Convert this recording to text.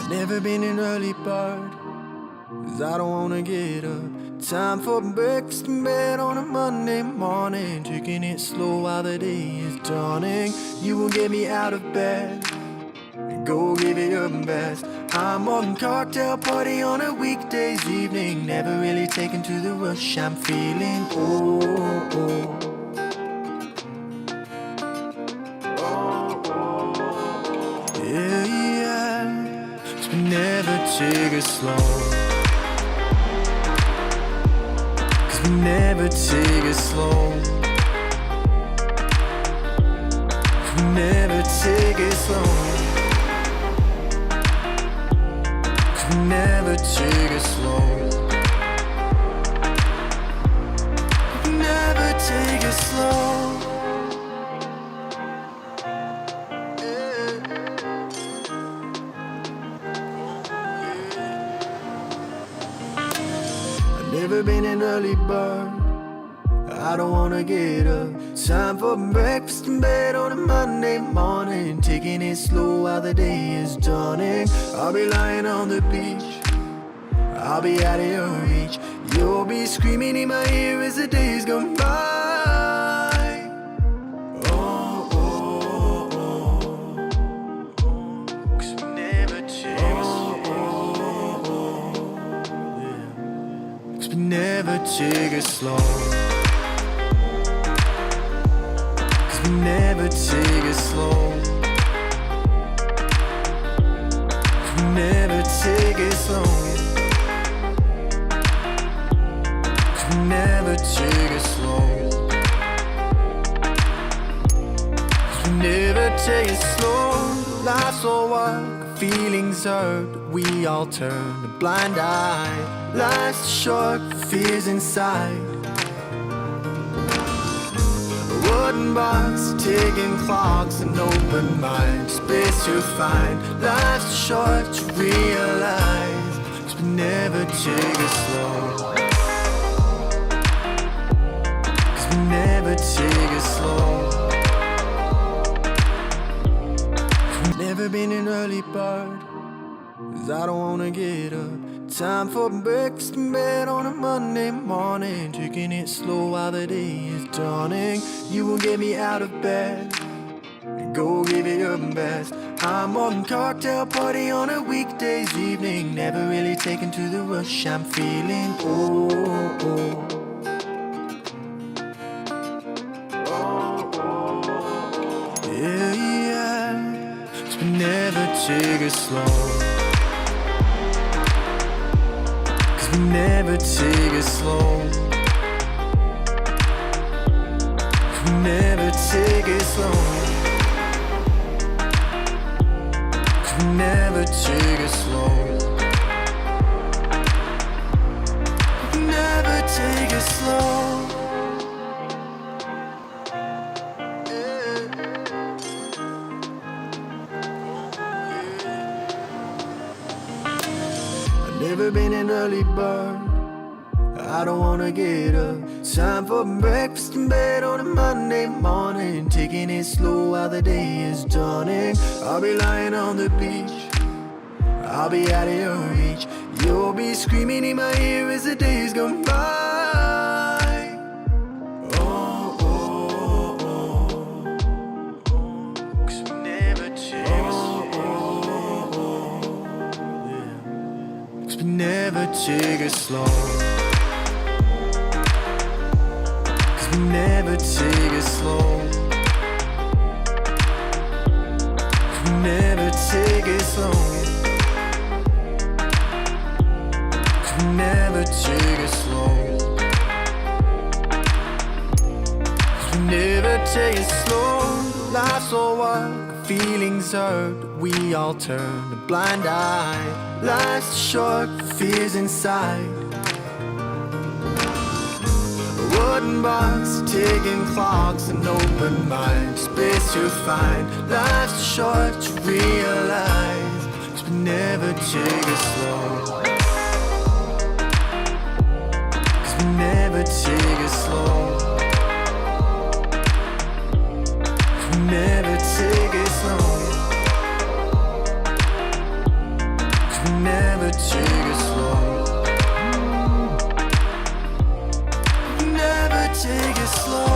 Never been an early bird, 'cause I don't wanna get up. Time for breakfast in bed on a Monday morning, taking it slow while the day is dawning. You will get me out of bed and go give it your best. I'm on cocktail party on a weekday's evening, never really taken to the rush I'm feeling. Oh, yeah, yeah. So never take it slow, 'cause we never take it slow. We never take it slow. Never take it slow. Never take it slow. I've never been an early bird, I don't wanna get up. Time for breakfast in bed on a Monday morning, taking it slow while the day is dawning. I'll be lying on the beach, I'll be out of your reach. You'll be screaming in my ear as the days go by. Oh, oh, oh. 'Cause we never take it slow. Yeah. 'Cause we never take it slow. Never take it slow. Never take it slow. Never take it slow. Never take it slow. Life's all work, feelings hurt, we all turn a blind eye. Life's short, fears inside. Wooden box, ticking clocks, an open mind, space to find. Life's short to realize, 'cause we never take it slow. 'Cause we never take it slow. Never been an early bird, 'cause I don't wanna get up. Time for breakfast in bed on a Monday morning, taking it slow while the day is dawning. You will get me out of bed and go give it your best. I'm on cocktail party on a weekday's evening, never really taken to the rush I'm feeling. Oh, oh. Yeah, yeah. So we never take it slow. Never take it slow. Never take it slow. Never take it slow. Never take it slow. Never been an early bird, I don't wanna get up. Time for breakfast in bed on a Monday morning, taking it slow while the day is dawning. I'll be lying on the beach, I'll be out of your reach. You'll be screaming in my ear as the days go by. Oh, oh, oh. 'Cause we never take it slow. Yeah. 'Cause we never take it slow. Never take it slow. Never take it slow. Never take it slow. Never take it slow. Life's all work, feelings hurt, we all turn a blind eye. Life's short, fears inside. Wooden box, ticking clocks, an open mind, space to find. Life's short to realize, 'cause we never take it slow. 'Cause we never take it slow. Never take it slow. take it slow.